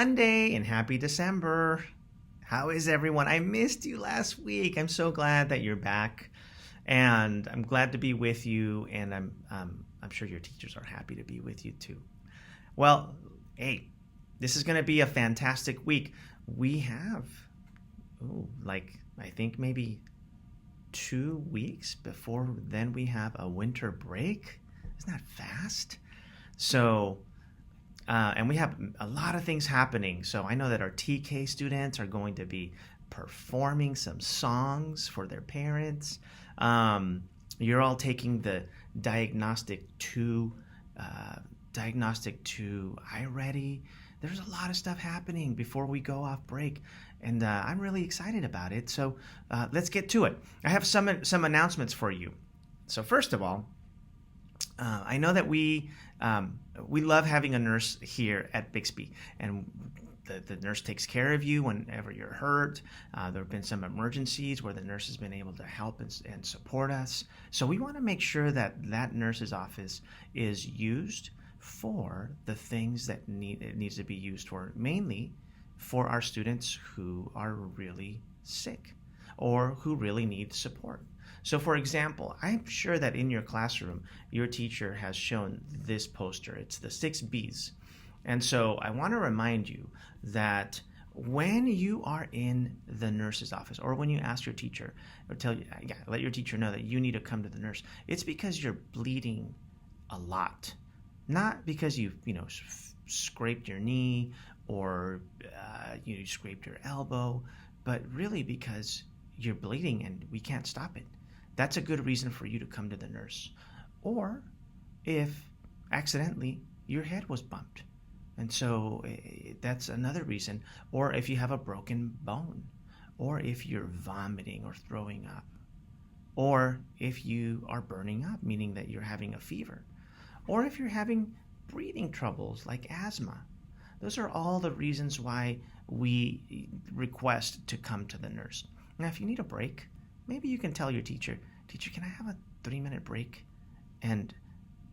Monday and happy December. How is everyone? I missed you last week. I'm so glad that you're back, and I'm glad to be with you. And I'm sure your teachers are happy to be with you too. Well, hey, this is going to be a fantastic week. We have, I think maybe 2 weeks before then we have a winter break. Isn't that fast? So. And we have a lot of things happening. So I know that our TK students are going to be performing some songs for their parents. You're all taking the Diagnostic 2 iReady. There's a lot of stuff happening before we go off break, and I'm really excited about it. So let's get to it. I have some announcements for you. So first of all, I know that we love having a nurse here at Bixby, and the nurse takes care of you whenever you're hurt. There have been some emergencies where the nurse has been able to help and support us. So we want to make sure that nurse's office is used for the things that it needs to be used for, mainly for our students who are really sick or who really need support. So for example, I'm sure that in your classroom, your teacher has shown this poster. It's the 6 Bs. And so I want to remind you that when you are in the nurse's office, or when you ask your teacher, or let your teacher know that you need to come to the nurse, it's because you're bleeding a lot. Not because you scraped your knee or you scraped your elbow, but really because you're bleeding and we can't stop it. That's a good reason for you to come to the nurse. Or if accidentally your head was bumped. And so that's another reason. Or if you have a broken bone. Or if you're vomiting or throwing up. Or if you are burning up, meaning that you're having a fever. Or if you're having breathing troubles like asthma. Those are all the reasons why we request to come to the nurse. Now, if you need a break, maybe you can tell your teacher, can I have a 3-minute break? And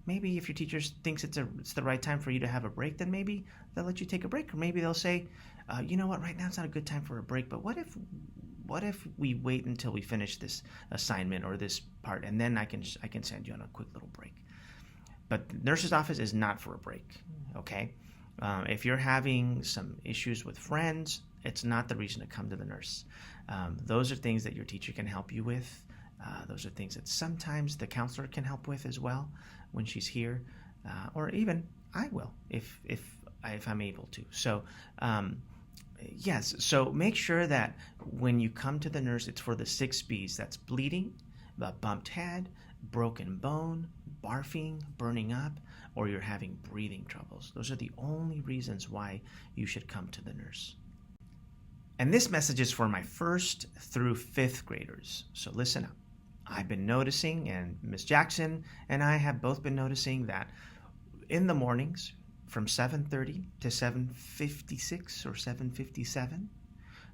maybe if your teacher thinks it's the right time for you to have a break, then maybe they'll let you take a break. Or maybe they'll say, you know what, right now it's not a good time for a break, but what if we wait until we finish this assignment or this part, and then I can send you on a quick little break. But the nurse's office is not for a break, okay? If you're having some issues with friends, it's not the reason to come to the nurse. Those are things that your teacher can help you with. Those are things that sometimes the counselor can help with as well when she's here, or even I will if I'm able to. So yes, so make sure that when you come to the nurse, it's for the 6 Bs. That's bleeding, a bumped head, broken bone, barfing, burning up, or you're having breathing troubles. Those are the only reasons why you should come to the nurse. And this message is for my 1st through 5th graders. So listen up. I've been noticing, and Miss Jackson and I have both been noticing, that in the mornings from 7:30 to 7:56 or 7:57,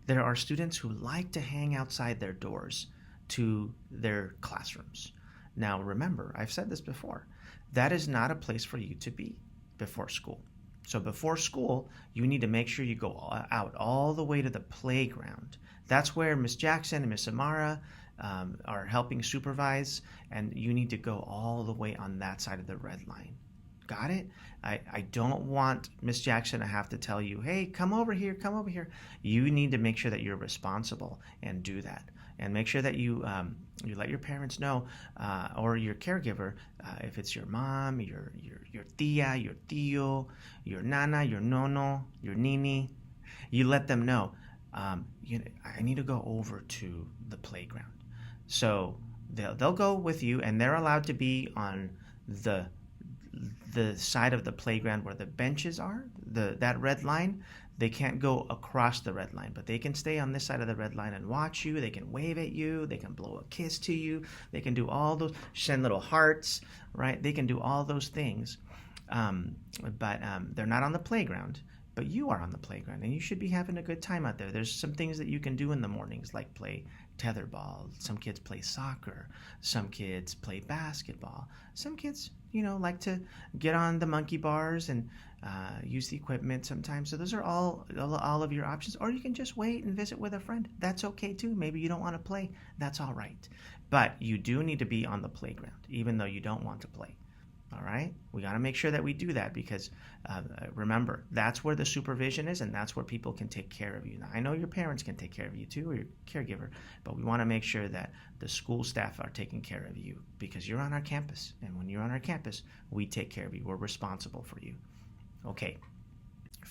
there are students who like to hang outside their doors to their classrooms. Now remember, I've said this before, that is not a place for you to be before school. So before school, you need to make sure you go out all the way to the playground. That's where Miss Jackson and Miss Amara are helping supervise, and you need to go all the way on that side of the red line. Got it? I don't want Miss Jackson to have to tell you, hey, come over here, come over here. You need to make sure that you're responsible and do that. And make sure that you let your parents know, or your caregiver, if it's your mom, your tia, your tío, your nana, your nono, your nini, you let them know, I need to go over to the playground. So they'll go with you, and they're allowed to be on the side of the playground where the benches are, that red line. They can't go across the red line, but they can stay on this side of the red line and watch you. They can wave at you. They can blow a kiss to you. They can do all those, send little hearts, right? They can do all those things, but they're not on the playground. But you are on the playground, and you should be having a good time out there. There's some things that you can do in the mornings, like play tetherball. Some kids play soccer. Some kids play basketball. Some kids like to get on the monkey bars and use the equipment sometimes. So those are all of your options. Or you can just wait and visit with a friend. That's okay too. Maybe you don't want to play. That's all right. But you do need to be on the playground, even though you don't want to play. All right? We got to make sure that we do that because remember, that's where the supervision is and that's where people can take care of you. Now, I know your parents can take care of you too, or your caregiver, but we want to make sure that the school staff are taking care of you because you're on our campus. And when you're on our campus, we take care of you. We're responsible for you. Okay.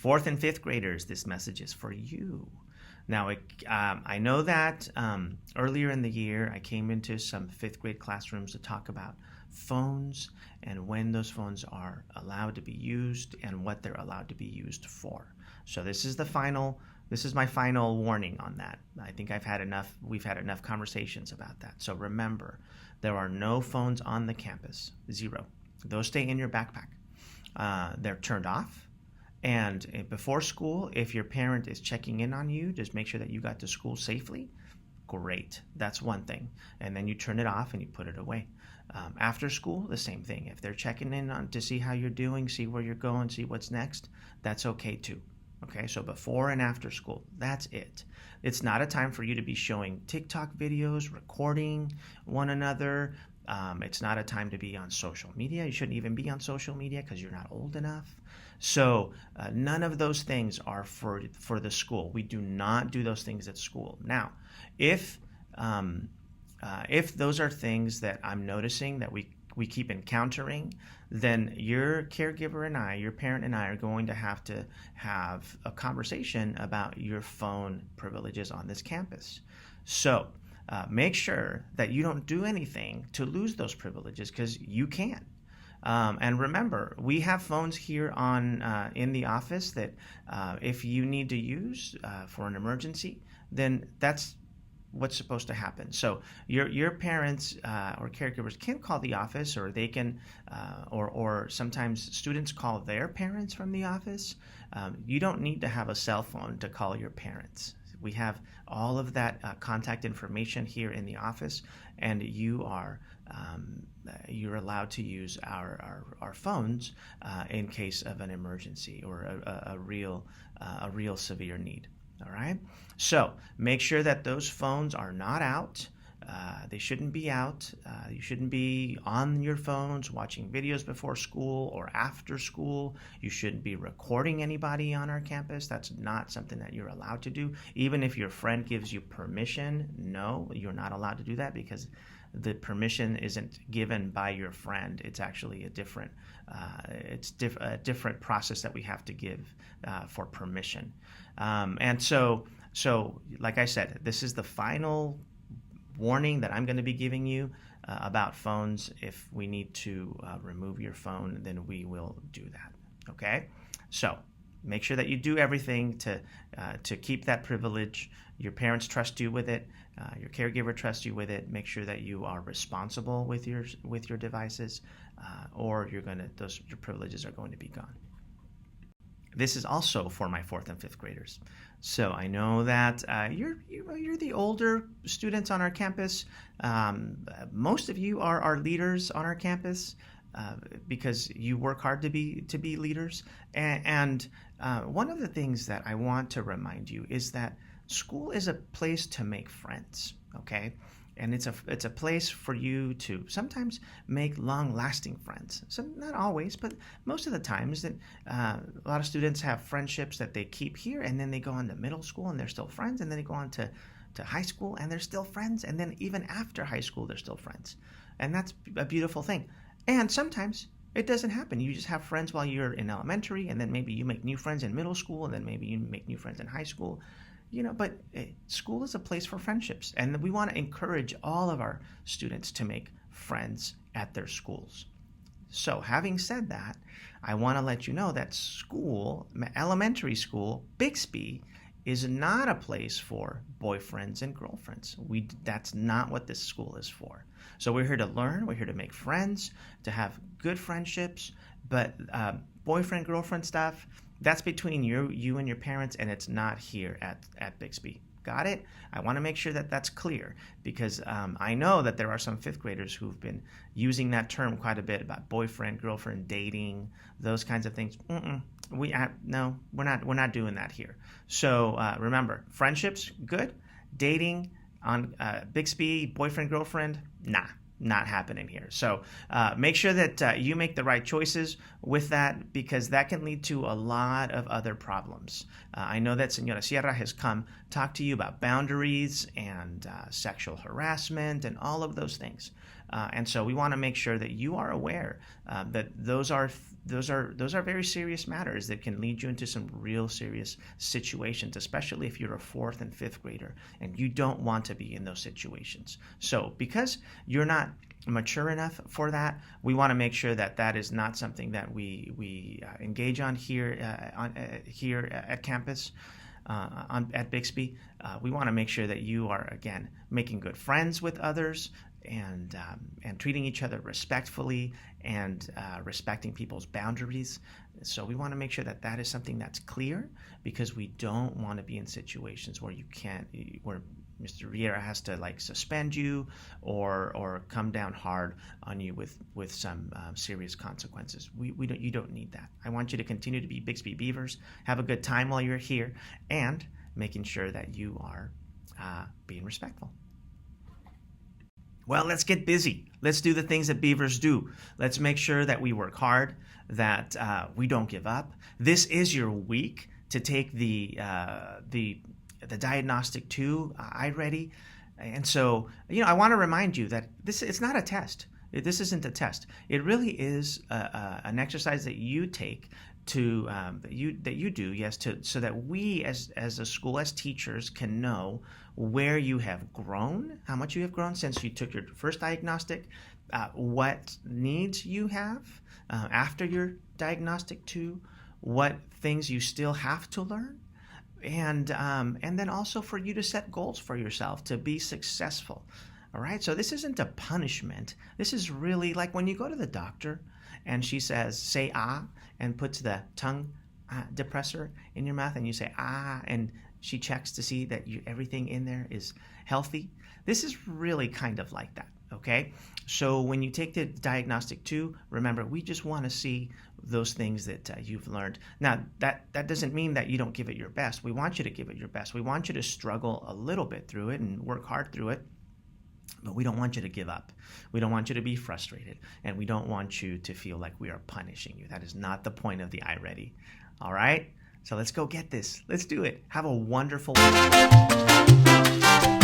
4th and 5th graders, this message is for you. Now, I know that earlier in the year, I came into some 5th grade classrooms to talk about phones and when those phones are allowed to be used and what they're allowed to be used for. So this is my final warning on that. I think we've had enough conversations about that. So remember, there are no phones on the campus, 0. Those stay in your backpack. They're turned off. And before school, if your parent is checking in on you, just make sure that you got to school safely. Great. That's one thing. And then you turn it off and you put it away. After school, the same thing. If they're checking in to see how you're doing, see where you're going, see what's next, that's okay too. Okay, so before and after school, that's it. It's not a time for you to be showing TikTok videos, recording one another. It's not a time to be on social media. You shouldn't even be on social media because you're not old enough. So none of those things are for the school. We do not do those things at school. Now, if those are things that I'm noticing that we keep encountering, then your caregiver and I, your parent and I, are going to have a conversation about your phone privileges on this campus. So make sure that you don't do anything to lose those privileges because you can. And remember, we have phones here in the office that if you need to use for an emergency, then that's what's supposed to happen. So your parents or caregivers can call the office, or they can, or sometimes students call their parents from the office. You don't need to have a cell phone to call your parents. We have all of that contact information here in the office, and you're allowed to use our phones in case of an emergency or a real severe need. All right. So make sure that those phones are not out. They shouldn't be out. You shouldn't be on your phones watching videos before school or after school. You shouldn't be recording anybody on our campus. That's not something that you're allowed to do. Even if your friend gives you permission, no, you're not allowed to do that because the permission isn't given by your friend. It's actually a different process that we have to give for permission. And so like I said, this is the final warning that I'm going to be giving you about phones. If we need to remove your phone, then we will do that. Okay? So make sure that you do everything to keep that privilege. Your parents trust you with it. Your caregiver trusts you with it. Make sure that you are responsible with your devices, or your privileges are going to be gone. This is also for my 4th and 5th graders. So I know that you're the older students on our campus. Most of you are our leaders on our campus because you work hard to be leaders. And one of the things that I want to remind you is that school is a place to make friends. Okay. And it's a place for you to sometimes make long-lasting friends. So not always, but most of the times that a lot of students have friendships that they keep here, and then they go on to middle school and they're still friends, and then they go on to high school and they're still friends, and then even after high school they're still friends. And that's a beautiful thing. And sometimes it doesn't happen. You just have friends while you're in elementary, and then maybe you make new friends in middle school, and then maybe you make new friends in high school. But school is a place for friendships, and we want to encourage all of our students to make friends at their schools. So having said that, I want to let you know that school, elementary school, Bixby, is not a place for boyfriends and girlfriends. That's not what this school is for. So we're here to learn, we're here to make friends, to have good friendships, but boyfriend, girlfriend stuff, that's between you and your parents, and it's not here at Bixby. Got it? I want to make sure that that's clear because I know that there are some fifth graders who've been using that term quite a bit about boyfriend, girlfriend, dating, those kinds of things. No, we're not doing that here. So remember, friendships, good. Dating on Bixby, boyfriend, girlfriend, nah. Not happening here. So make sure that you make the right choices with that because that can lead to a lot of other problems. I know that Senora Sierra has come talk to you about boundaries and sexual harassment and all of those things. And so we want to make sure that you are aware that those are very serious matters that can lead you into some real serious situations, especially if you're a 4th and 5th grader and you don't want to be in those situations. So because you're not mature enough for that, we want to make sure that that is not something that we engage on here at campus. At Bixby, we want to make sure that you are, again, making good friends with others and treating each other respectfully and respecting people's boundaries. So we want to make sure that that is something that's clear because we don't want to be in situations where where Mr. Riera has to like suspend you or come down hard on you with some serious consequences. You don't need that. I want you to continue to be Bixby Beavers, have a good time while you're here, and making sure that you are being respectful. Well, let's get busy. Let's do the things that Beavers do. Let's make sure that we work hard, that we don't give up. This is your week to take the Diagnostic 2 iReady. And so, I want to remind you that it's not a test. This isn't a test. It really is an exercise that you take to that you do, yes, so that we as a school, as teachers, can know where you have grown, how much you have grown since you took your first diagnostic, what needs you have after your Diagnostic 2, what things you still have to learn, and then also for you to set goals for yourself to be successful. All right, so this isn't a punishment. This is really like when you go to the doctor and she says, say ah, and puts the tongue depressor in your mouth and you say ah, and she checks to see that everything in there is healthy. This is really kind of like that, okay? So when you take the Diagnostic 2, remember, we just want to see those things that you've learned. Now, that doesn't mean that you don't give it your best. We want you to give it your best. We want you to struggle a little bit through it and work hard through it. But we don't want you to give up. We don't want you to be frustrated. And we don't want you to feel like we are punishing you. That is not the point of the iReady. All right? So let's go get this. Let's do it. Have a wonderful week.